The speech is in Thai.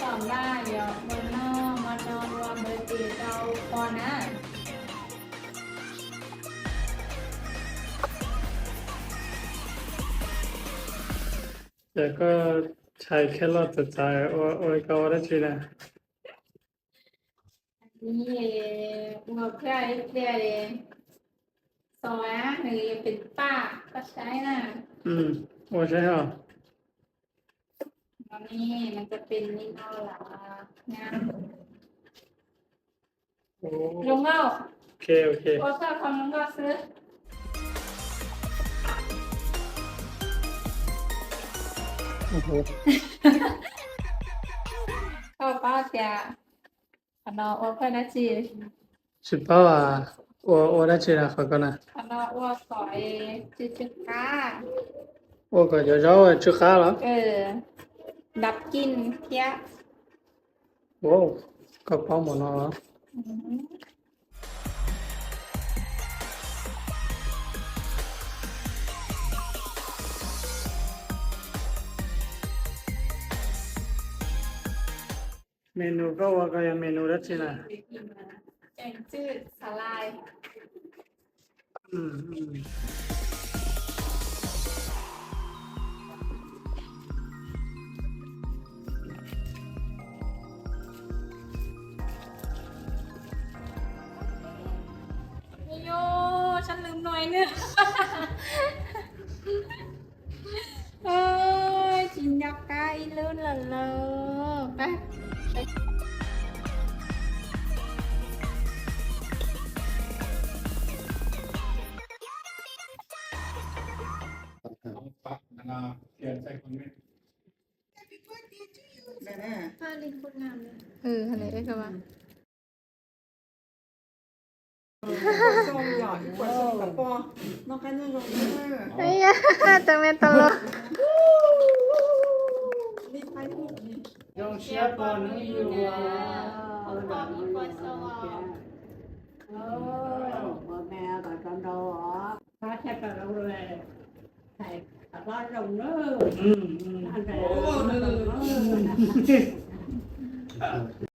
ตอบได้เดี๋ยววันนอกมานอนรวมเบอร์ตีเราพอนะ这个才开了只在我搞的去呢。นี่เมื่อใครเรียนซอยหรือเป็นป้าก็ใช้นะ我想想，อันนี้มันจะเป็นนิโนหลางานลุงเอ้าOK OK，โอ้ชอบคนลุงก็ซื้อเข้าป้าเสียขนมโอ้เพื่อนนะจี是爸爸，我的去了好个呢，ขนมอ้วกก่อยจืดก้า我感觉让我吃哈了，ดับกินเที่ย哦，搞帮忙了，เมนูก็ว่าก็ยังเมนู的去呢，แกงจืดสาลาย 嗯。โยฉันลืมหน่อยนึงเอ้ยจินยักษ์ไก่ลื่นละเลยไปผ้าลินโคตรงามเลยอะไรได้กันบ้างส้มหยอดกว่าส้มกับปอน้องกันยังลงเลย ไอ้ยาแต่เมตลก นี่ไปพูดนี่ 用血管能有啊， พอมีคนสวอ bố mẹ bà con đâu ở có chắc là đâu rồi thầy có rồng nữa 嗯嗯。anh thầy